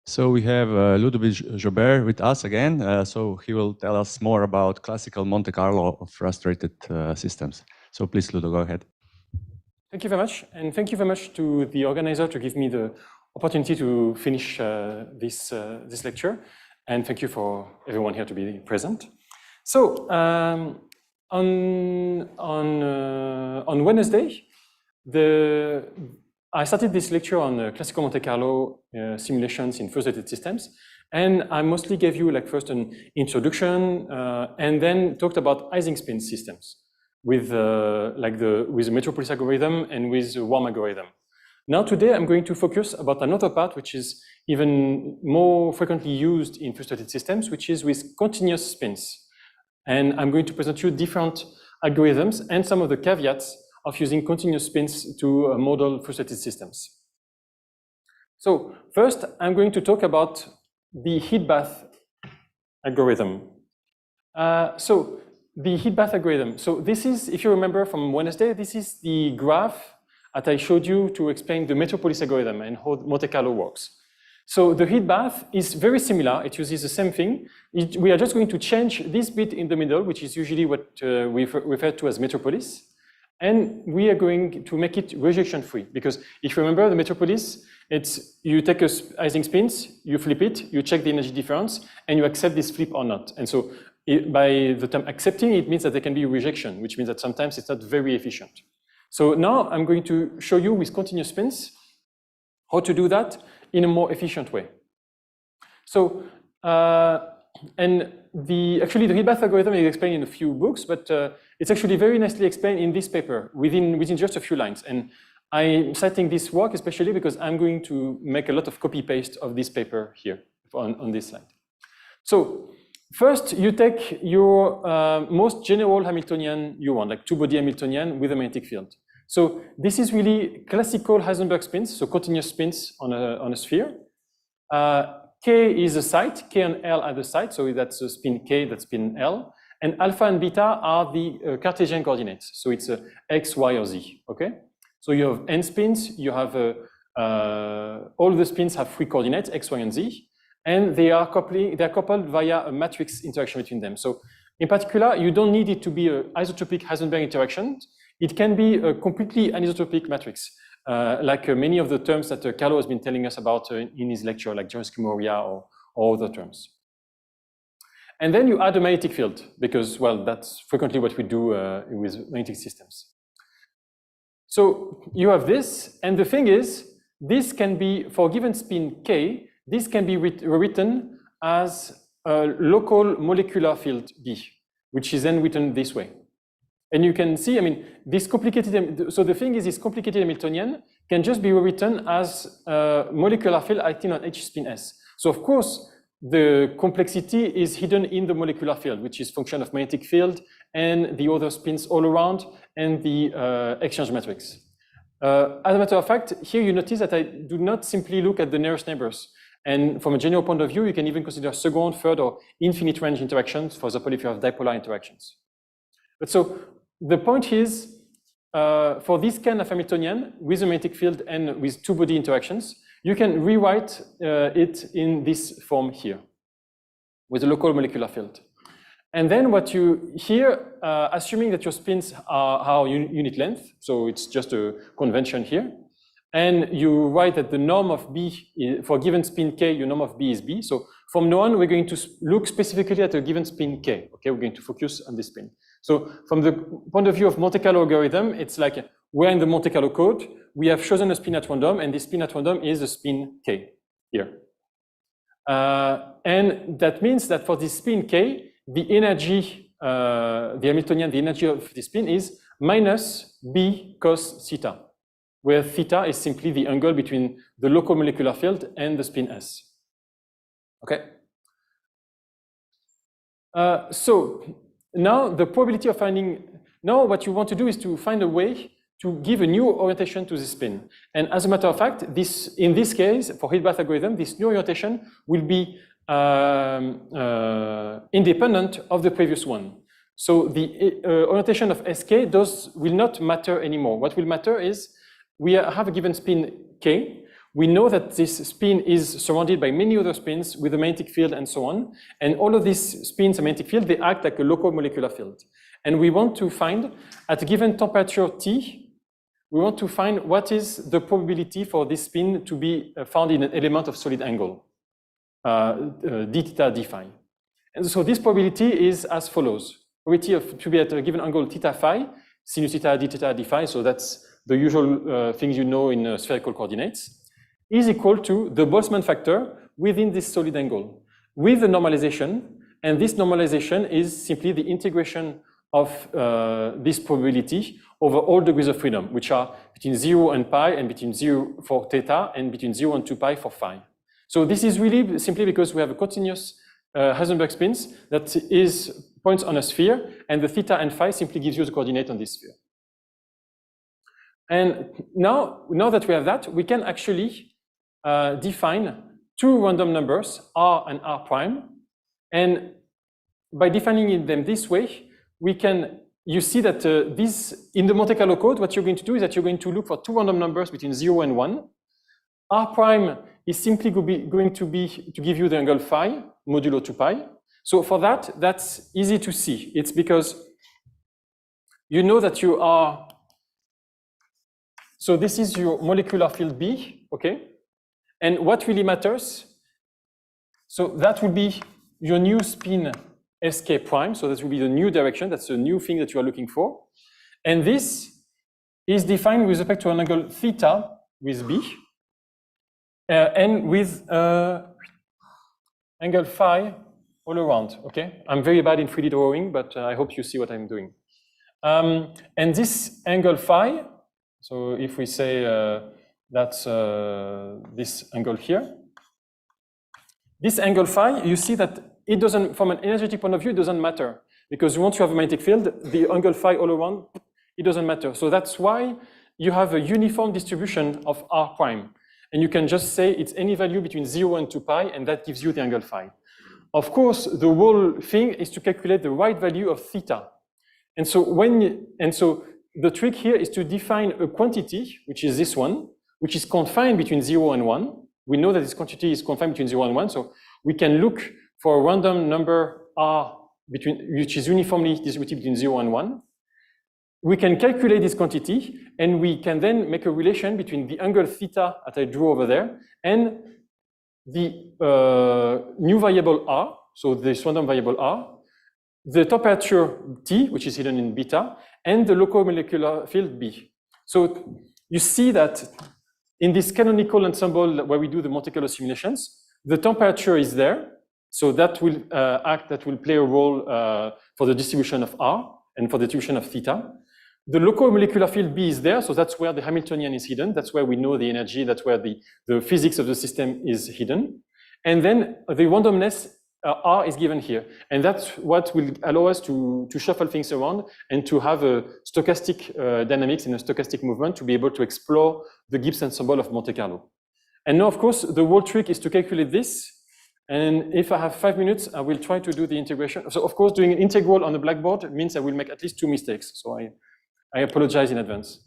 So we have Ludovic Jaubert with us again. So he will tell us more about classical Monte Carlo of frustrated systems. So please, Ludo, go ahead. Thank you very much. And thank you very much to the organizer to give me the opportunity to finish this lecture. And thank you for everyone here to be present. So on Wednesday, I started this lecture on classical Monte Carlo simulations in frustrated systems. And I mostly gave you first an introduction and then talked about Ising-spin systems with the Metropolis algorithm and with the warm algorithm. Now today I'm going to focus about another part which is even more frequently used in frustrated systems, which is with continuous spins. And I'm going to present you different algorithms and some of the caveats of using continuous spins to model frustrated systems. So first, I'm going to talk about the Heatbath algorithm. So the Heatbath algorithm. So this is, if you remember from Wednesday, this is the graph that I showed you to explain the Metropolis algorithm and how Monte Carlo works. So the Heatbath is very similar. It uses the same thing. We are just going to change this bit in the middle, which is usually what we refer to as Metropolis. And we are going to make it rejection-free, because if you remember the Metropolis, it's you take a Ising spins, you flip it, you check the energy difference, and you accept this flip or not. And so by the term accepting, it means that there can be rejection, which means that sometimes it's not very efficient. So now I'm going to show you with continuous spins how to do that in a more efficient way. So, actually the Heatbath algorithm is explained in a few books, but it's actually very nicely explained in this paper within just a few lines. And I'm citing this work especially because I'm going to make a lot of copy-paste of this paper here on this slide. So first, you take your most general Hamiltonian you want, like two-body Hamiltonian with a magnetic field. So this is really classical Heisenberg spins, so continuous spins on a sphere. K is a site, K and L are the site, so that's a spin K, that's spin L. And alpha and beta are the Cartesian coordinates, so it's X, Y, or Z, okay? So you have n spins, you have, all the spins have three coordinates, X, Y, and Z, and they are coupled via a matrix interaction between them. So in particular, you don't need it to be an isotropic Heisenberg interaction. It can be a completely anisotropic matrix. Like many of the terms that Carlo has been telling us about in his lecture, like Jansky-Moria or other terms. And then you add a magnetic field, because, well, that's frequently what we do with magnetic systems. So you have this, and the thing is, this can be, for a given spin K, this can be rewritten as a local molecular field B, which is then written this way. And you can see, I mean, this complicated, so the thing is, this complicated Hamiltonian can just be rewritten as a molecular field acting on H spin S. So of course, the complexity is hidden in the molecular field, which is function of magnetic field and the other spins all around and the exchange matrix. As a matter of fact, here you notice that I do not simply look at the nearest neighbors. And from a general point of view, you can even consider second, third, or infinite range interactions, for example, if you have dipolar interactions. But so the point is, for this kind of Hamiltonian with a magnetic field and with two-body interactions, you can rewrite it in this form here with a local molecular field. And then what you here, assuming that your spins are unit length, so it's just a convention here, and you write that the norm of B, for a given spin K, your norm of B is B. So from now on, we're going to look specifically at a given spin K. Okay, we're going to focus on this spin. So from the point of view of Monte Carlo algorithm, it's like we're in the Monte Carlo code. We have chosen a spin at random, and this spin at random is a spin K here. And that means that for this spin K, the energy, the Hamiltonian, the energy of the spin is minus B cos theta, where theta is simply the angle between the local molecular field and the spin S. Okay. So now the probability of finding, now what you want to do is to find a way to give a new orientation to the spin. And as a matter of fact, in this case, for Heatbath algorithm, this new orientation will be independent of the previous one. So the orientation of SK will not matter anymore. What will matter is we have a given spin K. we know that this spin is surrounded by many other spins with a magnetic field and so on. And all of these spins and magnetic field, they act like a local molecular field. And we want to find, at a given temperature T, we want to find what is the probability for this spin to be found in an element of solid angle, d theta, d phi. And so this probability is as follows. Probability to be at a given angle theta phi, sinus theta, d phi, so that's the usual things you know in spherical coordinates, is equal to the Boltzmann factor within this solid angle with the normalization. And this normalization is simply the integration of this probability over all degrees of freedom, which are between 0 and pi, and between 0 for theta, and between 0 and 2 pi for phi. So this is really simply because we have a continuous Heisenberg spins that is points on a sphere, and the theta and phi simply gives you the coordinate on this sphere. And now that we have that, we can actually define two random numbers, r and r prime. And by defining them this way, we can, you see that this, in the Monte Carlo code, what you're going to do is that you're going to look for two random numbers between 0 and 1. R prime is simply going to give you the angle phi, modulo 2 pi. So for that, that's easy to see. It's because you know that you are, so this is your molecular field B, okay? And what really matters, so that will be your new spin sk prime, so that will be the new direction, that's the new thing that you are looking for. And this is defined with respect to an angle theta with B, and with angle phi all around, okay? I'm very bad in 3D drawing, but I hope you see what I'm doing. And this angle phi, so if we say that's this angle here, this angle phi, you see that it doesn't, from an energetic point of view, it doesn't matter. Because once you have a magnetic field, the angle phi all around, it doesn't matter. So that's why you have a uniform distribution of r prime. And you can just say it's any value between 0 and 2 pi, and that gives you the angle phi. Of course, the whole thing is to calculate the right value of theta. And so the trick here is to define a quantity, which is this one, which is confined between 0 and 1. We know that this quantity is confined between 0 and 1, so we can look for a random number r which is uniformly distributed between 0 and 1. We can calculate this quantity, and we can then make a relation between the angle theta that I drew over there and the new variable r, so this random variable r, the temperature T, which is hidden in beta, and the local molecular field B. So you see that in this canonical ensemble where we do the Monte Carlo simulations, the temperature is there, so that will play a role for the distribution of R and for the distribution of theta. The local molecular field B is there, so that's where the Hamiltonian is hidden. That's where we know the energy. That's where the physics of the system is hidden. And then the randomness R is given here. And that's what will allow us to shuffle things around and to have a stochastic dynamics and a stochastic movement to be able to explore the Gibbs ensemble of Monte Carlo. And now, of course, the whole trick is to calculate this. And if I have 5 minutes, I will try to do the integration. So, of course, doing an integral on the blackboard means I will make at least 2 mistakes. So I apologize in advance.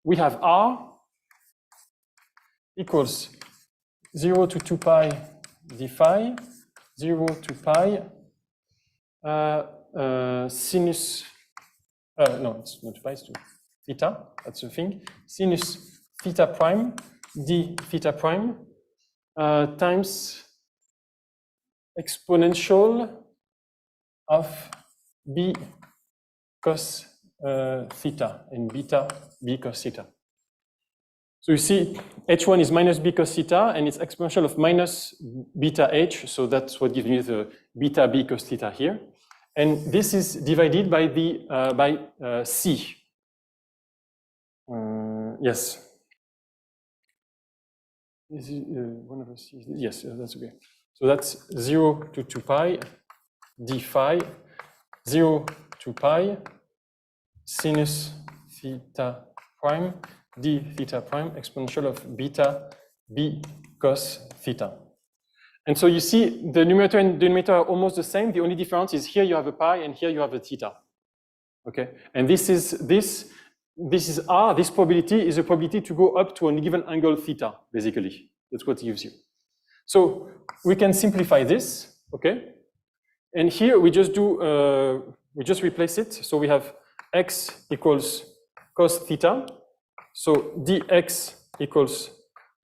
We have R equals 0 to 2 pi d phi, 0 to pi sinus, no, it's not pi, it's to theta, that's the thing, sinus theta prime d theta prime times exponential of b cos theta and beta b cos theta. So you see h1 is minus b cos theta and it's exponential of minus beta h, so that's what gives me the beta b cos theta here. And this is divided by the c. Yes. Is it one of us? Yes, that's okay. So that's 0 to 2 pi d phi, 0 to pi sinus theta prime d theta prime exponential of beta b cos theta. And so you see the numerator and denominator are almost the same. The only difference is here you have a pi and here you have a theta. Okay, and this this is R, this probability is a probability to go up to a given angle theta, basically. That's what it gives you. So we can simplify this, okay? And here we just do, we just replace it. So we have x equals cos theta. So dx equals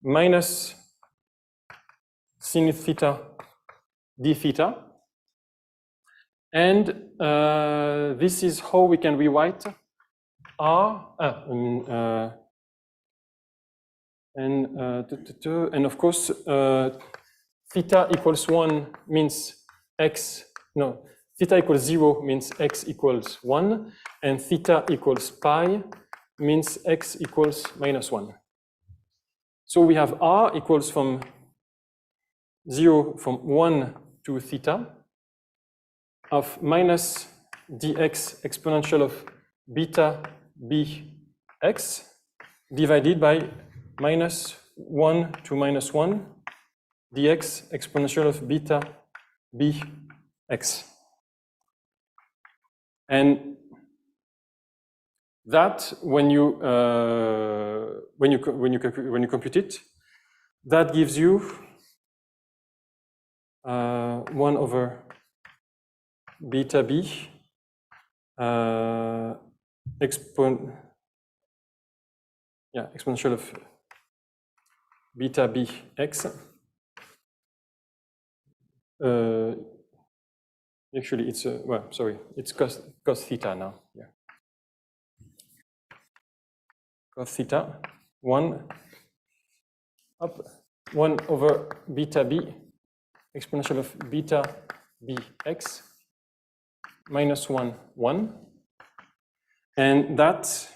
minus sin theta d theta. And this is how we can rewrite R, and of course, theta equals 1 means x, no, theta equals 0 means x equals 1, and theta equals pi means x equals minus 1. So we have R equals from 1 to theta of minus dx exponential of beta bx divided by minus 1 to minus 1 dx exponential of beta bx. And that, when you compute it, that gives you 1 over beta b exponential of beta bx. Actually, it's well, sorry, it's cos theta now. Yeah, cos theta 1 over beta b exponential of beta bx minus 1 1, and that,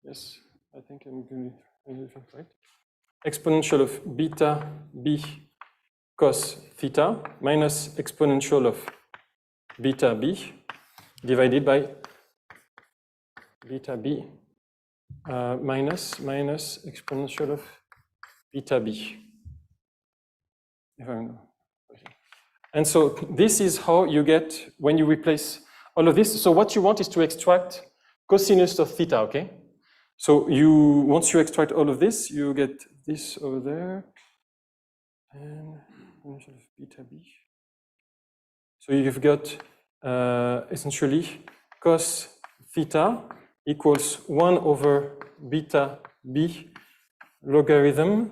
yes, I think I'm doing it right. Exponential of beta b cos theta minus exponential of beta b divided by beta b minus exponential of beta b. And so this is how you get when you replace all of this. So what you want is to extract cosinus of theta, okay? So once you extract all of this, you get this over there, and beta b. So you've got essentially cos theta equals 1 over beta b logarithm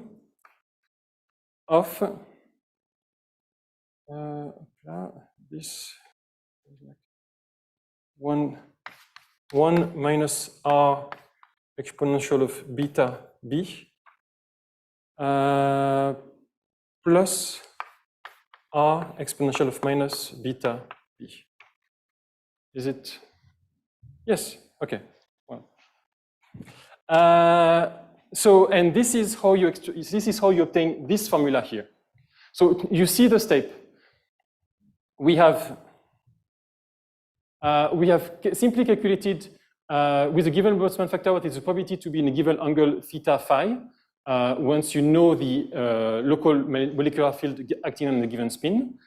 of this 1 minus r exponential of beta b plus r exponential of minus beta b. Is it? Yes. Okay. Well. So, and this is how you obtain this formula here. So you see the step. We have simply calculated with a given Boltzmann factor what is the probability to be in a given angle theta phi. Once you know the local molecular field acting on a given spin.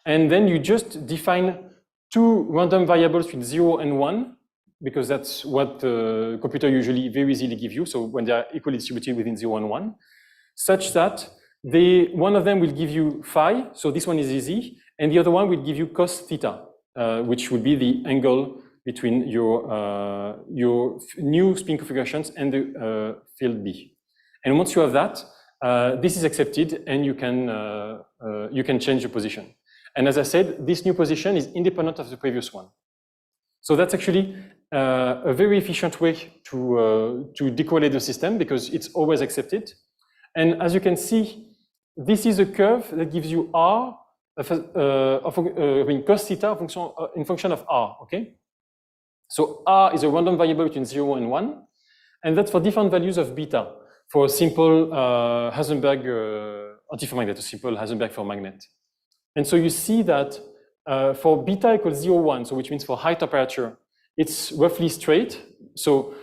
And then you just define two random variables with 0 and 1, because that's what the computer usually very easily give you. So when they are equally distributed within 0 and 1, such that one of them will give you phi, so this one is easy, and the other one will give you cos theta, which would be the angle between your new spin configurations and the field B. And once you have that, this is accepted, and you can change the position. And as I said, this new position is independent of the previous one. So that's actually a very efficient way to decorrelate the system, because it's always accepted. And as you can see, this is a curve that gives you R cos theta in function of R, okay? So R is a random variable between 0 and 1, and that's for different values of beta, for a simple Heisenberg antiferromagnet, a simple Heisenberg ferromagnet. And so you see that for beta equals 0, 1, so which means for high temperature, it's roughly straight. So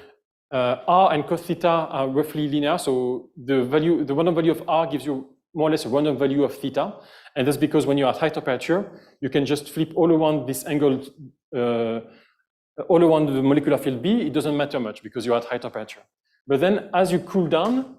R and cos theta are roughly linear. So the random value of R gives you more or less a random value of theta. And that's because when you're at high temperature, you can just flip all around this angled all around the molecular field B, it doesn't matter much because you're at high temperature. But then as you cool down,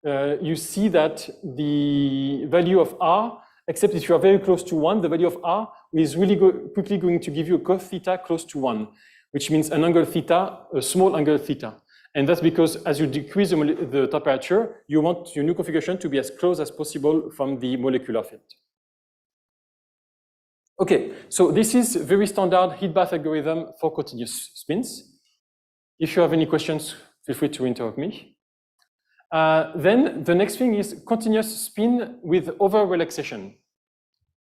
you see that the value of R, except if you are very close to 1, the value of R is really quickly going to give you a cos theta close to 1, which means an angle theta, a small angle theta. And that's because as you decrease the temperature, you want your new configuration to be as close as possible from the molecular field. Okay, so this is very standard heat bath algorithm for continuous spins. If you have any questions, feel free to interrupt me. Then the next thing is continuous spin with over-relaxation.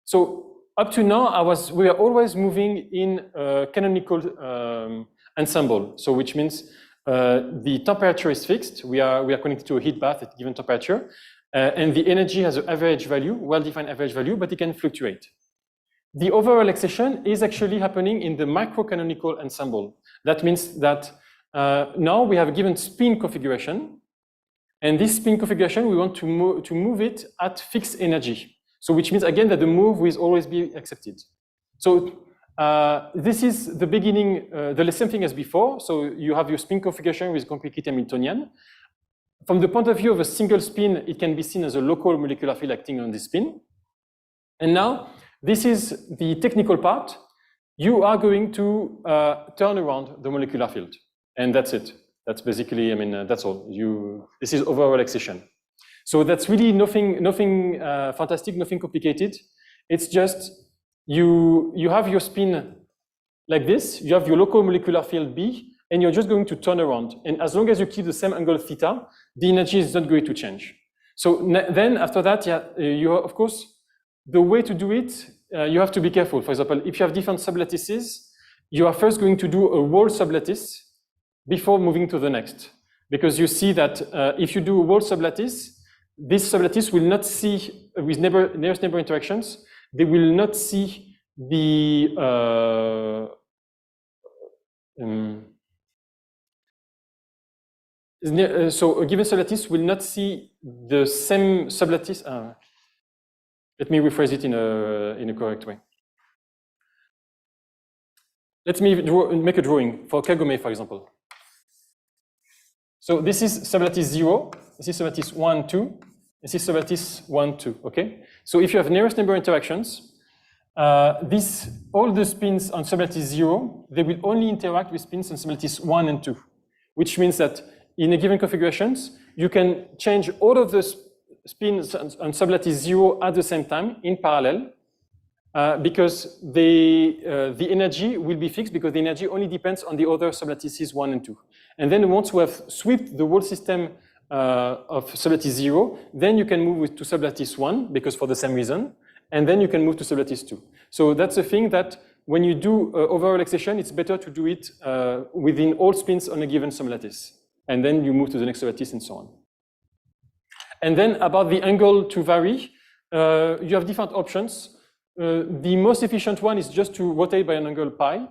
So up to now, we are always moving in a canonical ensemble. So which means the temperature is fixed. We are connected to a heat bath at a given temperature, and the energy has an average value, well-defined average value, but it can fluctuate. The over-relaxation is actually happening in the micro-canonical ensemble. That means that now we have a given spin configuration, and this spin configuration, we want to move it at fixed energy. So which means, again, that the move will always be accepted. So this is the beginning, the same thing as before. So you have your spin configuration with completely Hamiltonian. From the point of view of a single spin, it can be seen as a local molecular field acting on this spin. And now, this is the technical part. You are going to turn around the molecular field, and that's it. That's basically, I mean, that's all. This is over-relaxation. So that's really nothing fantastic, nothing complicated. It's just you have your spin like this. You have your local molecular field B, and you're just going to turn around. And as long as you keep the same angle theta, the energy is not going to change. So then after that, you of course. The way to do it, you have to be careful. For example, if you have different sublattices, you are first going to do a whole sublattice before moving to the next. Because you see that if you do a whole sublattice, this sublattice will not see, with nearest neighbor interactions, they will not see the, so a given sublattice will not see the same sublattice. Let me rephrase it in a correct way. Let me make a drawing for Kagome, for example. So this is sublattice 0, this is sublattice 1, 2, this is sublattice 1, 2, okay? So if you have nearest neighbor interactions, all the spins on sublattice 0, they will only interact with spins on sublattice 1 and 2, which means that in a given configurations, you can change all of the spins on sublattice 0 at the same time in parallel, because the energy will be fixed because the energy only depends on the other sublattices 1 and 2. And then once we have swept the whole system of sublattice 0, then you can move to sublattice 1 because for the same reason, and then you can move to sublattice 2. So that's the thing that when you do over-relaxation, it's better to do it within all spins on a given sublattice. And then you move to the next sublattice and so on. And then about the angle to vary, you have different options. The most efficient one is just to rotate by an angle pi.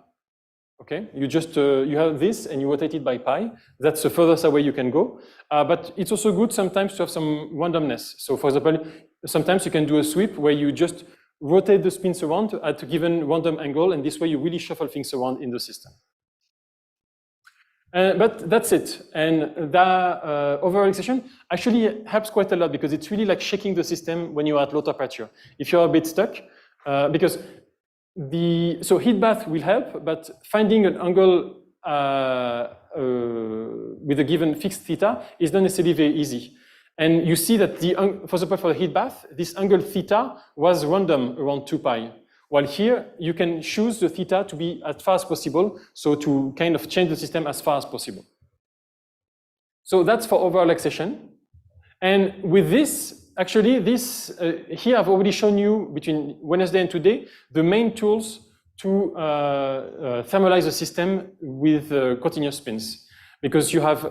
Okay, you just you have this and you rotate it by pi. That's the furthest away you can go. But it's also good sometimes to have some randomness. So for example, sometimes you can do a sweep where you just rotate the spins around at a given random angle, and this way you really shuffle things around in the system. But that's it. And that over-relaxation actually helps quite a lot because it's really like shaking the system when you're at low temperature. If you're a bit stuck, because so heat bath will help, but finding an angle with a given fixed theta is not necessarily very easy. And you see that for example, for the heat bath, this angle theta was random around 2 pi. While here, you can choose the theta to be as far as possible, so to kind of change the system as far as possible. So that's for over-relaxation. And with this, actually, here I've already shown you between Wednesday and today, the main tools to thermalize the system with continuous spins. Because you have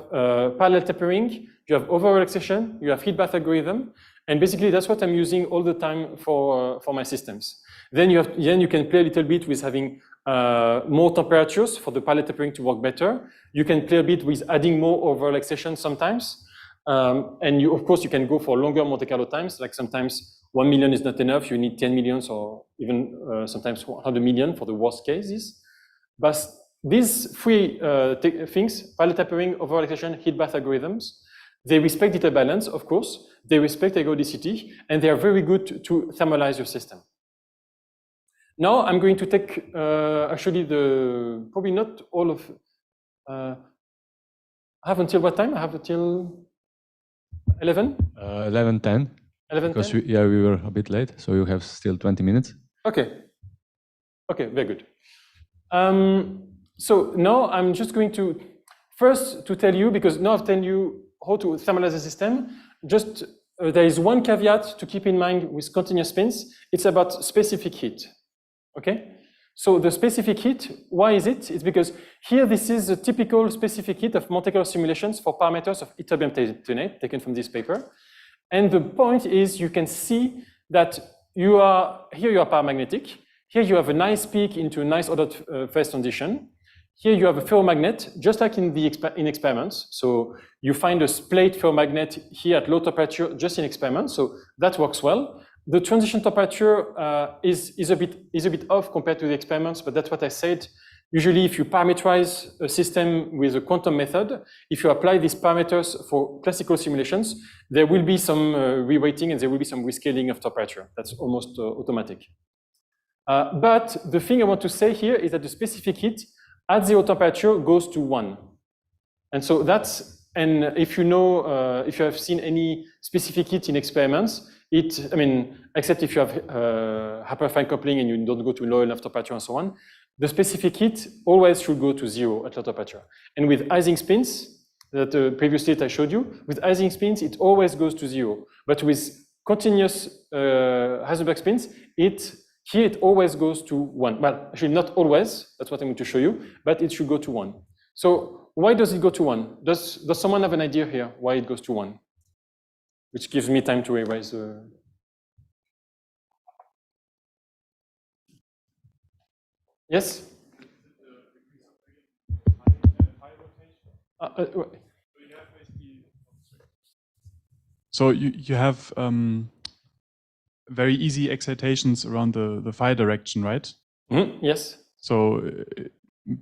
parallel tapering, you have over-relaxation, you have heat bath algorithm, and basically that's what I'm using all the time for my systems. Then you can play a little bit with having more temperatures for the parallel tapering to work better. You can play a bit with adding more over-relaxation sometimes. And of course, you can go for longer Monte Carlo times, like sometimes 1 million is not enough, you need 10 millions or even sometimes 100 million for the worst cases. But these three things, parallel tapering, over-relaxation, heat-bath algorithms, they respect detail balance, of course, they respect ergodicity, and they are very good to thermalize your system. Now I'm going to take actually probably not all of, I have until what time? I have until 11? 11:10. 11:10? Because we were a bit late, so you have still 20 minutes. Okay. Okay, very good. So now I'm just going to first to tell you, because now I've told you how to thermalize the system, just there is one caveat to keep in mind with continuous spins. It's about specific heat, okay? So the specific heat, why is it? It's because here this is a typical specific heat of Monte Carlo simulations for parameters of ytterbium tenate taken from this paper. And the point is you can see that here you are paramagnetic. Here you have a nice peak into a nice ordered phase transition. Here you have a ferromagnet, just like in experiments. So you find a plate ferromagnet here at low temperature, just in experiments. So that works well. The transition temperature is a bit off compared to the experiments, but that's what I said. Usually, if you parameterize a system with a quantum method, if you apply these parameters for classical simulations, there will be some reweighting and there will be some rescaling of temperature. That's almost automatic. But the thing I want to say here is that the specific heat at zero temperature goes to 1. And so that's, and if you know, if you have seen any specific heat in experiments, I mean, except if you have hyperfine coupling and you don't go to low enough temperature and so on, the specific heat always should go to 0 at low temperature. And with Ising spins, that previously I showed you, with Ising spins, it always goes to 0. But with continuous Heisenberg spins, here it always goes to 1. Well, actually not always, that's what I'm going to show you, but it should go to 1. So why does it go to 1? Does someone have an idea here why it goes to 1? Which gives me time to erase the... Yes? So you have very easy excitations around the phi direction, right? Mm-hmm. Yes. So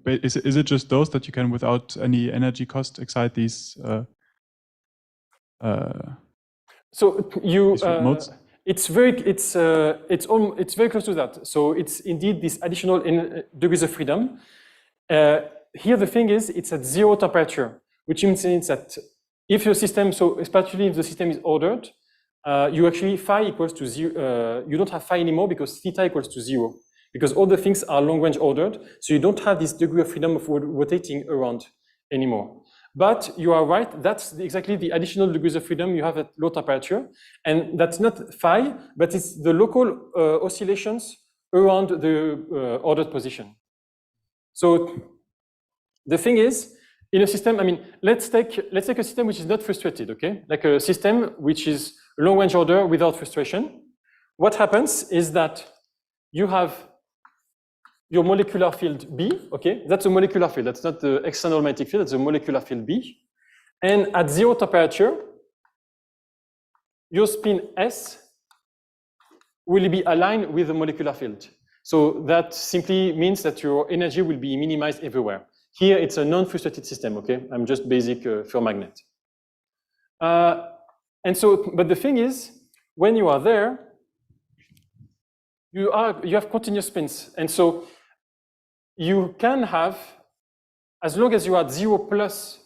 is it just those that you can, without any energy cost, excite these so you modes? it's very close to that. So it's indeed this additional degrees of freedom. Here the thing is, it's at 0 temperature, which means that if your system, so especially if the system is ordered, you actually phi equals to 0. You don't have phi anymore because theta equals to 0, because all the things are long range ordered. So you don't have this degree of freedom of rotating around anymore. But you are right, that's exactly the additional degrees of freedom you have at low temperature. And that's not phi, but it's the local oscillations around the ordered position. So the thing is, in a system, I mean, let's take a system which is not frustrated, okay? Like a system which is long range order without frustration. What happens is that you have your molecular field B, okay? That's a molecular field. That's not the external magnetic field. That's a molecular field B. And at 0 temperature, your spin S will be aligned with the molecular field. So that simply means that your energy will be minimized everywhere. Here, it's a non-frustrated system, okay? I'm just basic ferromagnet. And so, but the thing is, when you are there, you have continuous spins. And so you can have, as long as you are at 0 plus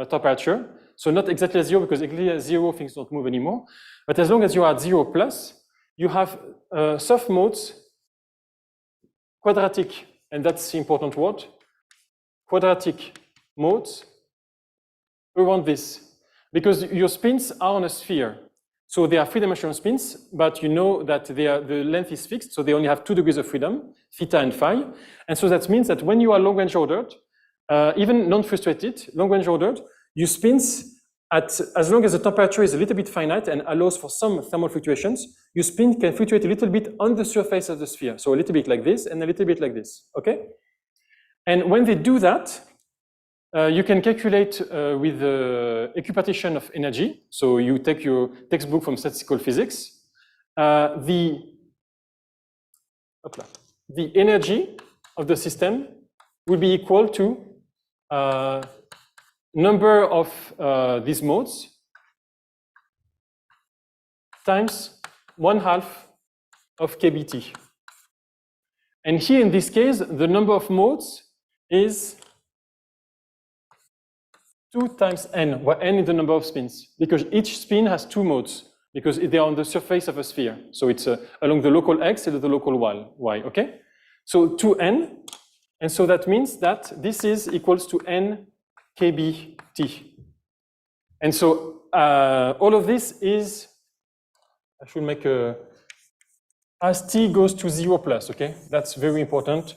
temperature, so not exactly at 0, because exactly at 0 things don't move anymore, but as long as you are at 0 plus, you have soft modes, quadratic, and that's the important word, quadratic modes around this, because your spins are on a sphere. So they are three-dimensional spins, but you know that the length is fixed, so they only have 2 degrees of freedom, theta and phi. And so that means that when you are long-range ordered, even non-frustrated, long-range ordered, you spins as long as the temperature is a little bit finite and allows for some thermal fluctuations, your spin can fluctuate a little bit on the surface of the sphere. So a little bit like this and a little bit like this, okay? And when they do that, you can calculate with the equipartition of energy. So you take your textbook from statistical physics. The energy of the system will be equal to number of these modes times 1/2 of kBt. And here in this case, the number of modes is 2 times n, where n is the number of spins, because each spin has 2 modes, because they are on the surface of a sphere. So it's along the local x and the local y, okay? So 2n, and so that means that this is equals to n kBt. And so all of this is, I should make a, as t goes to 0 plus, okay? That's very important.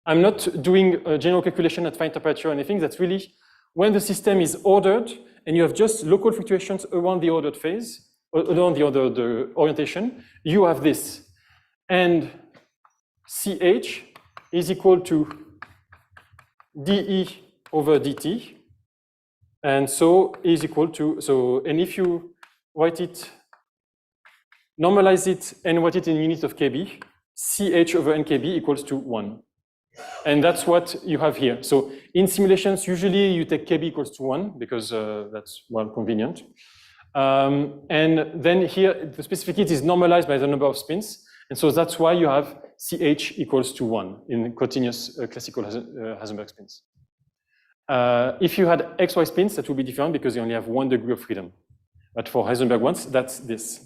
I'm not doing a general calculation at fine temperature or anything. That's really when the system is ordered and you have just local fluctuations around the ordered phase, around the ordered orientation, you have this. And CH is equal to dE over dt. And so is equal to, so, and if you write it, normalize it and write it in units of kb, CH over nkb equals to 1. And that's what you have here. So in simulations, usually you take kb equals to 1 because that's well convenient. And then here, the specificity is normalized by the number of spins. And so that's why you have CH equals to 1 in continuous classical Heisenberg spins. If you had XY spins, that would be different because you only have 1 degree of freedom. But for Heisenberg ones, that's this.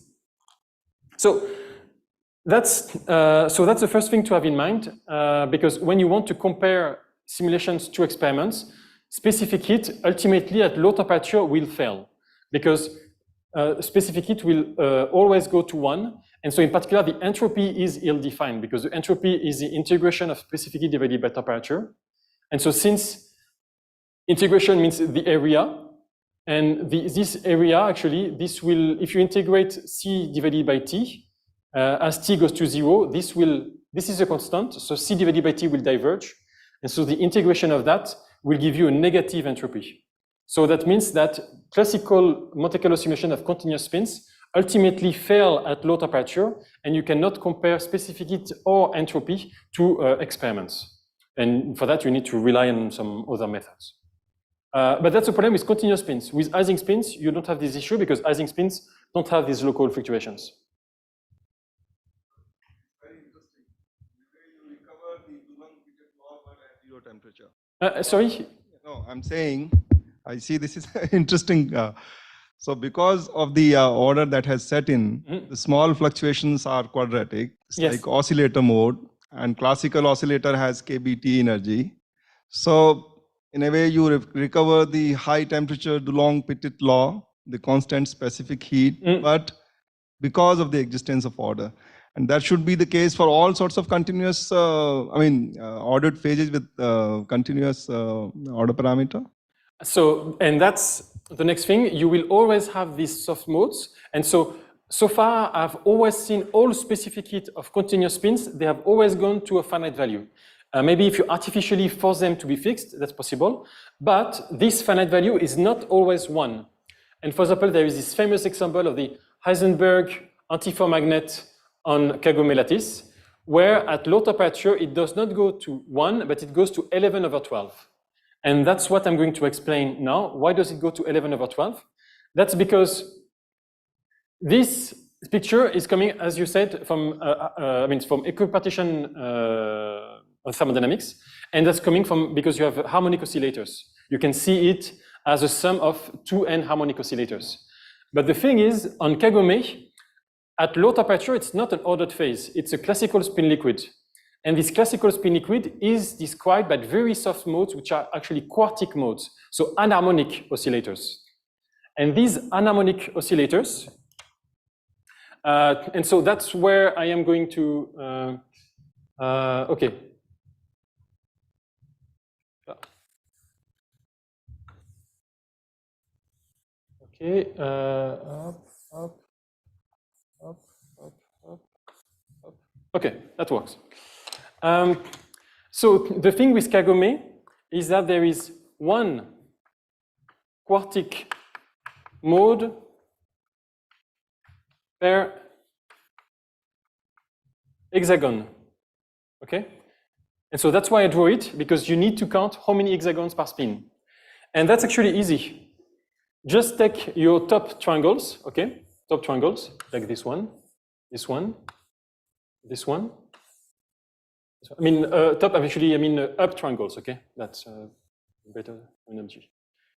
So that's the first thing to have in mind, because when you want to compare simulations to experiments, specific heat ultimately at low temperature will fail, because specific heat will always go to 1. And so in particular, the entropy is ill-defined, because the entropy is the integration of specific heat divided by temperature. And so since integration means the area, and this area, actually, this will, if you integrate C divided by T, as T goes to 0, this is a constant, so C divided by T will diverge. And so the integration of that will give you a negative entropy. So that means that classical Monte Carlo simulation of continuous spins ultimately fail at low temperature, and you cannot compare specific heat or entropy to experiments. And for that, you need to rely on some other methods. But that's the problem with continuous spins. With Ising spins, you don't have this issue because Ising spins don't have these local fluctuations. Very interesting. You recover the Julius-Maximilians law but at 0 temperature. Sorry? No, I'm saying, I see this is interesting. So because of the order that has set in, the small fluctuations are quadratic. It's like oscillator mode, and classical oscillator has kBt energy. So in a way, you recover the high temperature Dulong-Petit law, the constant specific heat, but because of the existence of order. And that should be the case for all sorts of continuous, ordered phases with continuous order parameter. So, and that's the next thing. You will always have these soft modes. And so far, I've always seen all specific heat of continuous spins. They have always gone to a finite value. Maybe if you artificially force them to be fixed, that's possible. But this finite value is not always 1. And for example, there is this famous example of the Heisenberg antiferromagnet on Kagome lattice, where at low temperature, it does not go to 1, but it goes to 11 over 12. And that's what I'm going to explain now. Why does it go to 11 over 12? That's because this picture is coming, as you said, from from equipartition thermodynamics, and that's coming from because you have harmonic oscillators. You can see it as a sum of 2n harmonic oscillators. But the thing is, on Kagome, at low temperature, it's not an ordered phase. It's a classical spin liquid. And this classical spin liquid is described by very soft modes, which are actually quartic modes, so anharmonic oscillators. And these anharmonic oscillators, and so that's where I am going to, okay. Okay, up. Okay, that works. So the thing with Kagome is that there is one quartic mode per hexagon, okay? And so that's why I draw it, because you need to count how many hexagons per spin. And that's actually easy. Just take your top triangles, okay? Top triangles, like this one, this one, this one. I mean, top, actually, I mean up triangles, okay? That's better analogy.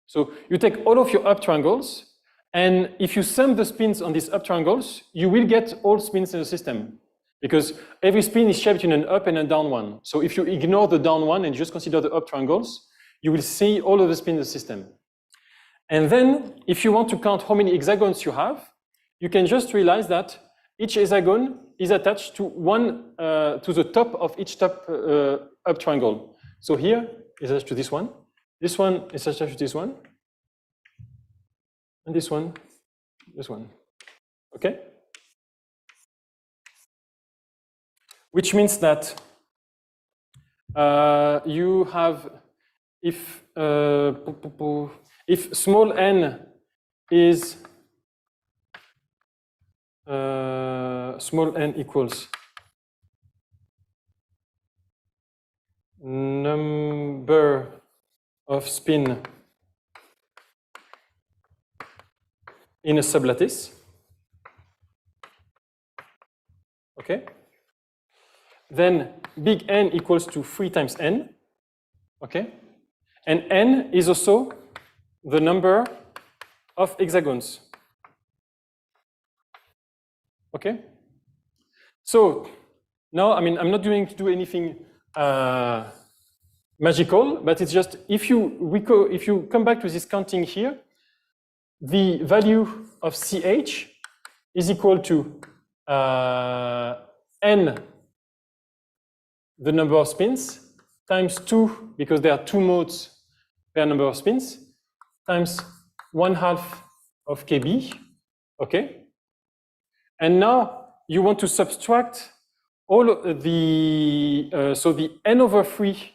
So you take all of your up triangles, and if you sum the spins on these up triangles, you will get all spins in the system, because every spin is shaped in an up and a down one. So if you ignore the down one and just consider the up triangles, you will see all of the spins in the system. And then, if you want to count how many hexagons you have, you can just realize that each hexagon is attached to one to the top of each top up triangle. So here is attached to this one is attached to this one, and this one, okay? Which means that you have, if small n is small n equals number of spin in a sublattice, okay? Then big N equals to 3 times n, okay? And n is also the number of hexagons, okay? So now, I mean, I'm not going to do anything magical, but it's just if you come back to this counting here, the value of CH is equal to n, the number of spins, times 2, because there are 2 modes per number of spins, times 1/2 of kb, okay? And now you want to subtract all the, so the n/3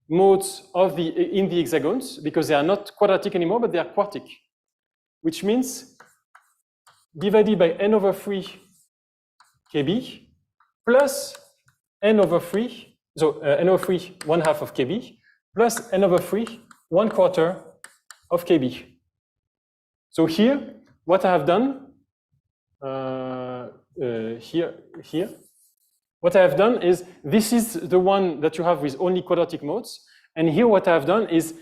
modes of in the hexagons, because they are not quadratic anymore, but they are quartic, which means divided by n/3 kb plus n/3, so n/3 1/2 of kb plus n/3 1/4 of kb. So here, what I have done here, what I have done is, this is the one that you have with only quadratic modes, and here what I have done is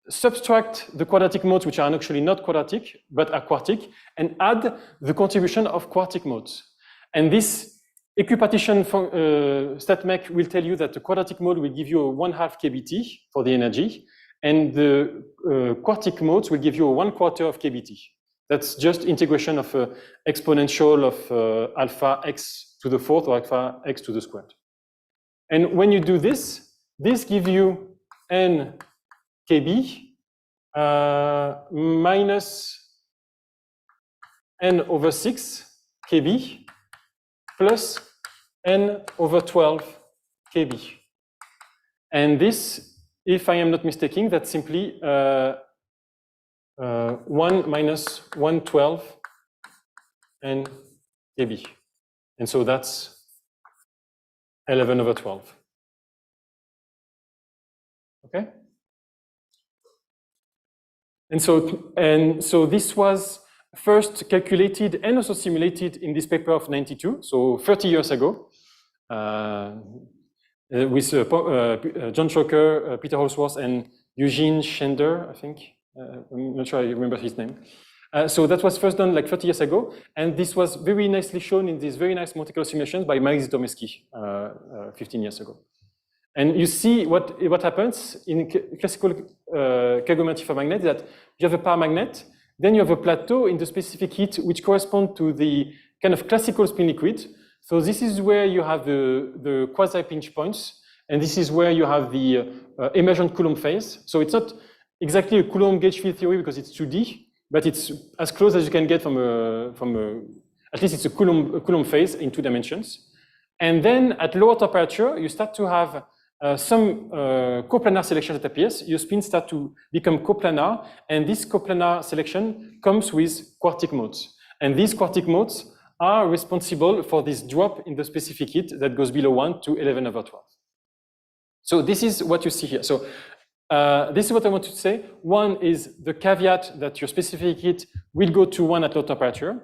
subtract the quadratic modes, which are actually not quadratic, but are quartic, and add the contribution of quartic modes. And this equipartition StatMech will tell you that the quadratic mode will give you a 1/2 kBt for the energy, and the quartic modes will give you a 1/4 of kBt. That's just integration of exponential of alpha x to the 4th or alpha x to the squared. And when you do this, this gives you n kb minus n/6 kb plus n/12 kb. And this, if I am not mistaken, that's simply 1 minus 1/12 n kb. And so that's 11/12. Okay? And so this was first calculated and also simulated in this paper of 92, so 30 years ago, with John Choker, Peter Holsworth, and Eugene Schender, I think. I'm not sure I remember his name. So that was first done like 30 years ago, and this was very nicely shown in these very nice Monte Carlo simulations by Marie Zitomeski 15 years ago. And you see what happens in classical Kagoman TIFR magnet, that you have a paramagnet, then you have a plateau in the specific heat which corresponds to the kind of classical spin liquid. So this is where you have the quasi-pinch points, and this is where you have the emergent Coulomb phase. So it's not exactly a Coulomb gauge field theory because it's 2D, but it's as close as you can get from at least it's a Coulomb phase in 2 dimensions. And then at lower temperature, you start to have some coplanar selection that appears. Your spins start to become coplanar, and this coplanar selection comes with quartic modes. And these quartic modes are responsible for this drop in the specific heat that goes below 1 to 11/12. So this is what you see here. So this is what I want to say. One is the caveat that your specific heat will go to 1 at low temperature.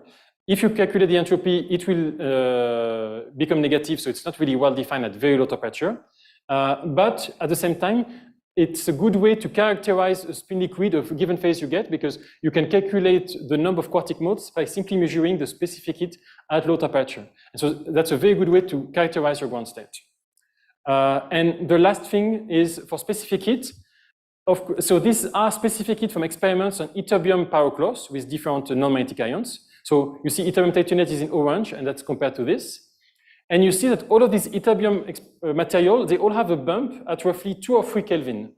If you calculate the entropy, it will become negative, so it's not really well defined at very low temperature. But at the same time, it's a good way to characterize a spin liquid of a given phase you get, because you can calculate the number of quartic modes by simply measuring the specific heat at low temperature. And so that's a very good way to characterize your ground state. And the last thing is for specific heat. So these are specific heat from experiments on ytterbium pyrocloth with different non-magnetic ions. So you see ytterbium titanate is in orange, and that's compared to this. And you see that all of these ytterbium material, they all have a bump at roughly 2 or 3 Kelvin.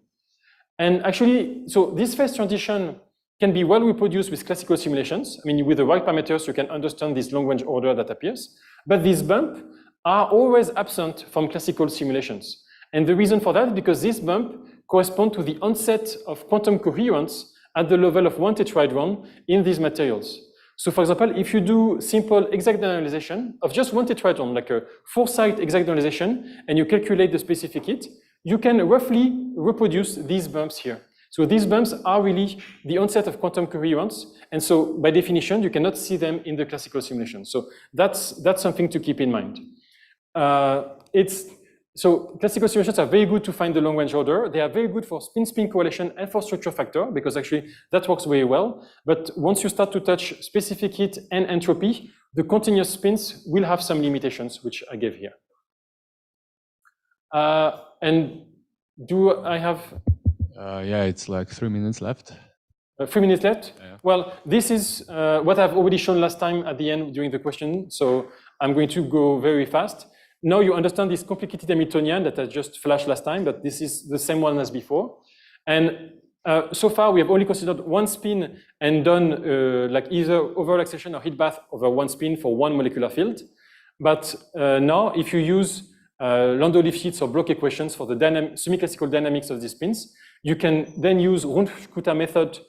And actually, so this phase transition can be well reproduced with classical simulations. I mean, with the right parameters, you can understand this long-range order that appears. But these bumps are always absent from classical simulations. And the reason for that is because this bump corresponds to the onset of quantum coherence at the level of 1 tetrahedron in these materials. So for example, if you do simple exact generalization of just 1 tetrahedron, like a 4-site exact generalization, and you calculate the specific heat, you can roughly reproduce these bumps here. So these bumps are really the onset of quantum coherence, and so by definition, you cannot see them in the classical simulation. So that's something to keep in mind. So classical simulations are very good to find the long-range order. They are very good for spin-spin correlation and for structure factor, because actually that works very well. But once you start to touch specific heat and entropy, the continuous spins will have some limitations, which I gave here. And do I have? Yeah, it's like 3 minutes left. 3 minutes left? Yeah. Well, this is what I've already shown last time at the end during the question. So I'm going to go very fast. Now you understand this complicated Hamiltonian that I just flashed last time, but this is the same one as before. And so far we have only considered one spin and done like either over-relaxation or heat bath over one spin for one molecular field. But now if you use Landau-Lifshitz or block equations for the semi-classical dynamics of these spins, you can then use Runge-Kutta method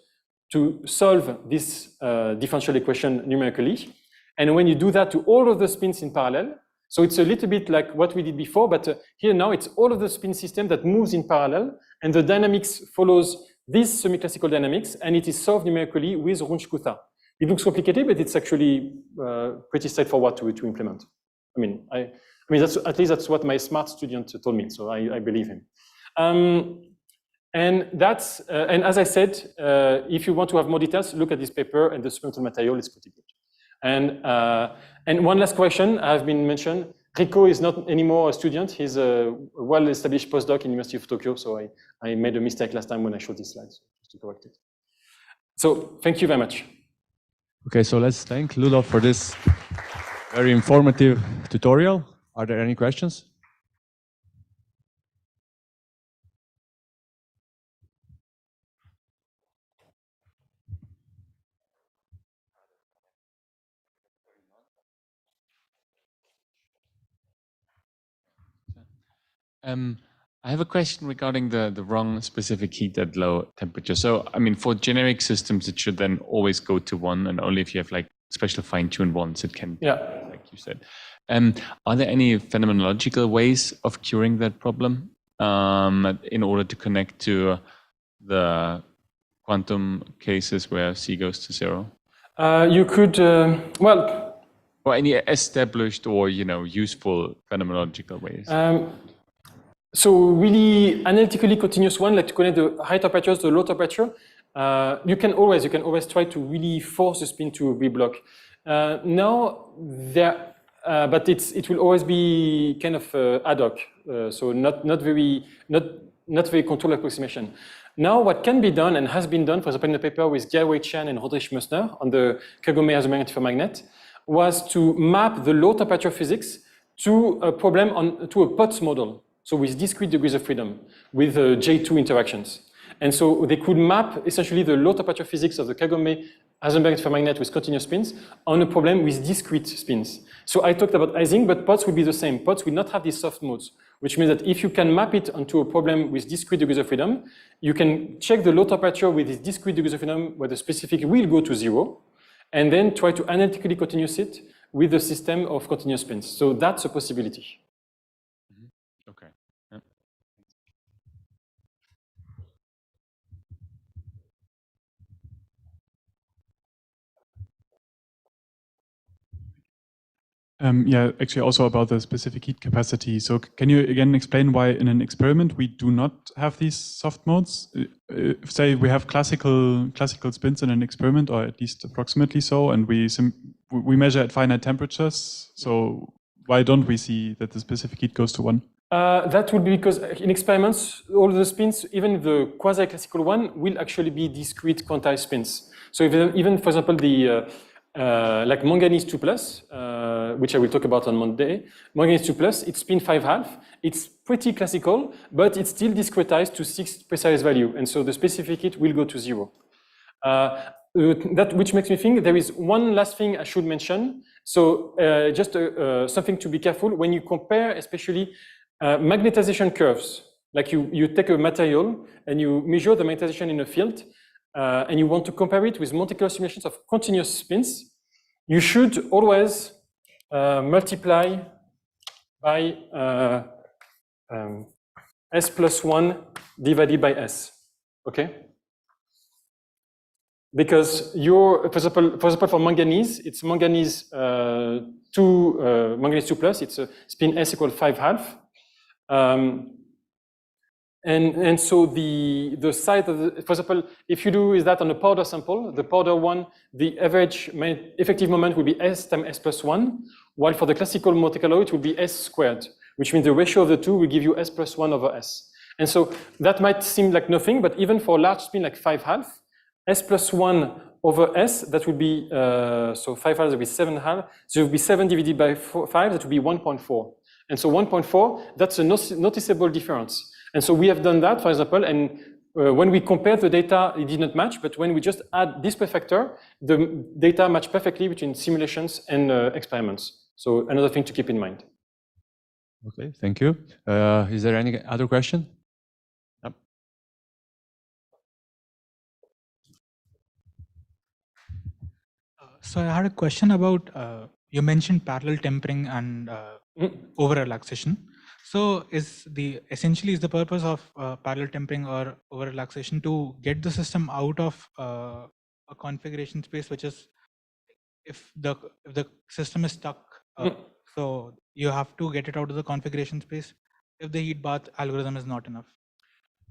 to solve this differential equation numerically. And when you do that to all of the spins in parallel, so it's a little bit like what we did before, but here now it's all of the spin system that moves in parallel, and the dynamics follows this semi-classical dynamics, and it is solved numerically with Runge-Kutta. It looks complicated, but it's actually pretty straightforward to implement. I mean, that's, at least that's what my smart student told me, so I believe him. And that's, and as I said, if you want to have more details, look at this paper, and the supplemental material is pretty good. And one last question has been mentioned. Rico is not anymore a student. He's a well-established postdoc in University of Tokyo. So I made a mistake last time when I showed these slides, just to correct it. So thank you very much. Okay, so let's thank Ludo for this very informative tutorial. Are there any questions? I have a question regarding the wrong specific heat at low temperature. So, I mean, for generic systems, it should then always go to 1, and only if you have like special fine-tuned ones, it can, like you said. Are there any phenomenological ways of curing that problem in order to connect to the quantum cases where C goes to 0? You could, well... Or any established or, useful phenomenological ways? So really analytically continuous one, like to connect the high temperatures to the low temperature, you can always try to really force the spin to reblock. But it will always be kind of ad hoc, so not very controlled approximation. Now, what can be done and has been done, for example, in the paper with Jiawei Chen and Rodrich Mössner on the Kagome Heisenberg ferromagnet, was to map the low temperature physics to a problem to a Potts model. So with discrete degrees of freedom, with J2 interactions. And so they could map essentially the low temperature physics of the Kagome Heisenberg ferromagnet with continuous spins on a problem with discrete spins. So I talked about Ising, but Potts would be the same. Potts will not have these soft modes, which means that if you can map it onto a problem with discrete degrees of freedom, you can check the low temperature with these discrete degrees of freedom where the specific will go to 0, and then try to analytically continuous it with the system of continuous spins. So that's a possibility. Yeah, actually also about the specific heat capacity. So can you again explain why in an experiment we do not have these soft modes? Say we have classical spins in an experiment, or at least approximately so, and we measure at finite temperatures. So why don't we see that the specific heat goes to 1? That would be because in experiments, all the spins, even the quasi-classical one, will actually be discrete quantized spins. So even for example, the like manganese 2+, which I will talk about on Monday, manganese 2+, it's spin 5/2. It's pretty classical, but it's still discretized to 6 precise value, and so the specific heat will go to 0. That which makes me think there is one last thing I should mention. So just something to be careful when you compare, especially magnetization curves. Like you take a material and you measure the magnetization in a field, and you want to compare it with Monte Carlo simulations of continuous spins, you should always multiply by S plus 1 divided by S, okay? Because for example, for manganese, it's manganese manganese 2+, it's a spin S equal 5/2. And so the side of the, for example, if you do is that on a powder sample, the powder one, the average effective moment will be S times S plus 1, while for the classical Monte Carlo, it will be S squared, which means the ratio of the two will give you S plus 1 over S. And so that might seem like nothing, but even for a large spin like 5/2, S plus 1 over S, that would be, so 5/2 would be 7/2, so it would be 7 divided by 5, that would be 1.4. And so 1.4, that's a noticeable difference. And so we have done that, for example, and when we compared the data, it did not match, but when we just add this factor, the data match perfectly between simulations and experiments. So another thing to keep in mind. Okay, thank you. Is there any other question? Yep. So I had a question about, you mentioned parallel tempering and over-relaxation. So essentially is the purpose of parallel tempering or over-relaxation to get the system out of a configuration space, which is if the system is stuck, so you have to get it out of the configuration space if the heat bath algorithm is not enough.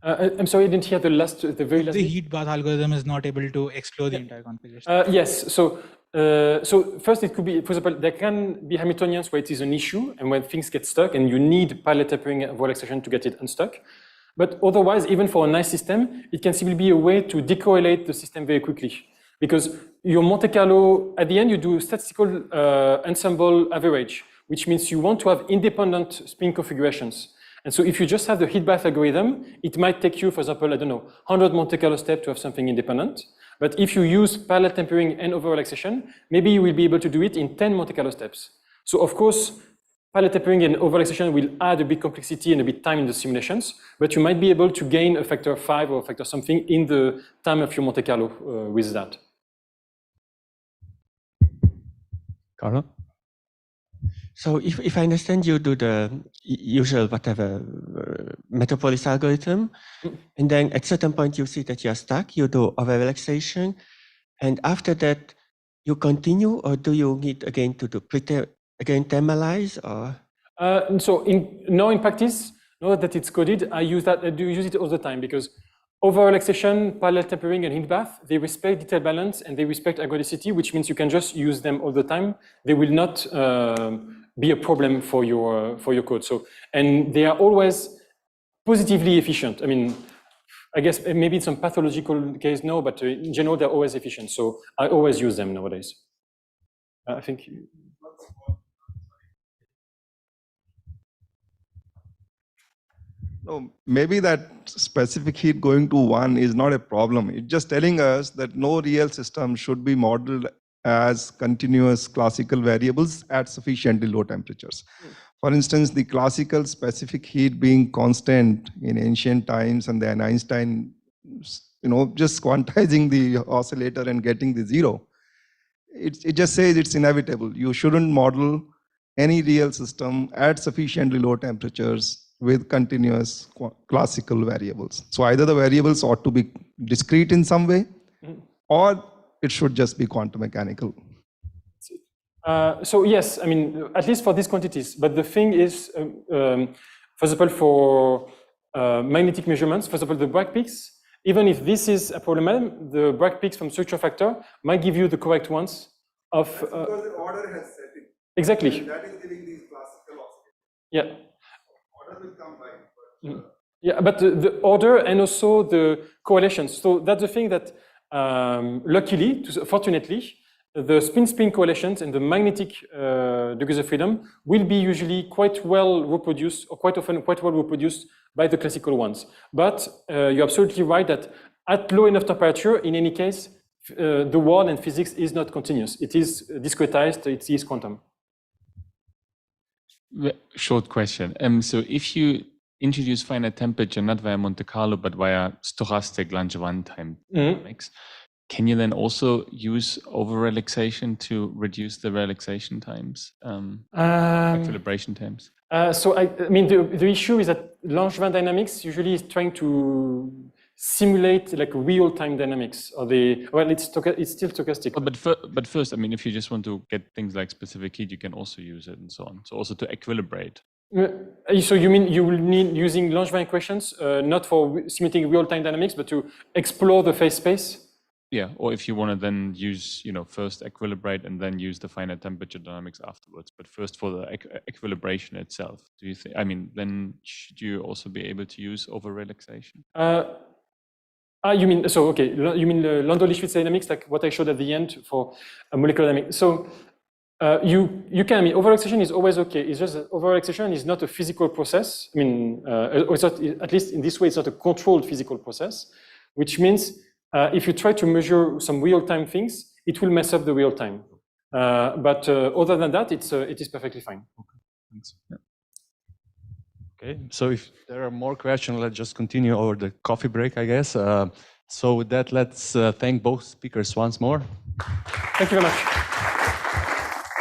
I'm sorry, I didn't hear the very last. The heat bath algorithm is not able to explore the entire configuration. Yes. So first, it could be, for example, there can be Hamiltonians where it is an issue and when things get stuck and you need parallel tempering and over-relaxation to get it unstuck. But otherwise, even for a nice system, it can simply be a way to decorrelate the system very quickly. Because your Monte Carlo, at the end, you do statistical ensemble average, which means you want to have independent spin configurations. And so if you just have the heat bath algorithm, it might take you, for example, I don't know, 100 Monte Carlo steps to have something independent. But if you use parallel tempering and over-relaxation, maybe you will be able to do it in 10 Monte Carlo steps. So of course, parallel tempering and over-relaxation will add a bit complexity and a bit time in the simulations, but you might be able to gain a factor 5 or a factor something in the time of your Monte Carlo with that. Carlo? So if I understand, you do the usual whatever Metropolis algorithm, and then at certain point you see that you're stuck, you do over-relaxation, and after that you continue, or do you need again to do thermalize, or? So in practice, now that it's coded, I do use it all the time because over-relaxation, parallel tempering, and heat bath, they respect detail balance and they respect ergodicity, which means you can just use them all the time. They will not be a problem for your code. So, and they are always positively efficient. I mean, I guess maybe in some pathological case, no, but in general, they're always efficient. So I always use them nowadays. I think. No, maybe that specific heat going to 1 is not a problem. It's just telling us that no real system should be modeled as continuous classical variables at sufficiently low temperatures. For instance, the classical specific heat being constant in ancient times, and then Einstein, just quantizing the oscillator and getting the 0. It just says it's inevitable. You shouldn't model any real system at sufficiently low temperatures with continuous classical variables. So either the variables ought to be discrete in some way, or it should just be quantum mechanical. So yes, I mean, at least for these quantities. But the thing is, for example, for magnetic measurements, for example, the Bragg peaks, even if this is a problem, the Bragg peaks from structure factor might give you the correct ones of... because the order has set in. Exactly. And that is giving these classical oscillators. Yeah. Order will come by. Yeah, but the order and also the correlations. So that's the thing that, luckily, fortunately, the spin-spin correlations and the magnetic degrees of freedom will be usually quite well reproduced, or quite often quite well reproduced by the classical ones. But you're absolutely right that at low enough temperature, in any case, the world and physics is not continuous. It is discretized, it is quantum. Short question. So if you introduce finite temperature not via Monte Carlo, but via stochastic Langevin time dynamics, can you then also use over-relaxation to reduce the relaxation times, equilibration times? So I mean, the issue is that Langevin dynamics usually is trying to simulate like real-time dynamics, or it's still stochastic. But first, I mean, if you just want to get things like specific heat, you can also use it and so on. So also to equilibrate. So you mean you will need using Langevin equations, not for simulating real-time dynamics, but to explore the phase space? Yeah, or if you want to then use, first equilibrate and then use the finite temperature dynamics afterwards. But first for the equilibration itself, do you think? I mean, then should you also be able to use over-relaxation? You mean so? Okay, you mean the Landau-Lifshitz dynamics, like what I showed at the end for molecular dynamics. So you can. I mean, over-relaxation is always okay. It's just that over-relaxation is not a physical process. I mean, it's not, at least in this way, it's not a controlled physical process, which means if you try to measure some real-time things, it will mess up the real-time. But other than that, it is perfectly fine. Okay, thanks. Yeah. Okay, so if there are more questions, let's just continue over the coffee break, I guess. So with that, let's thank both speakers once more. Thank you very much.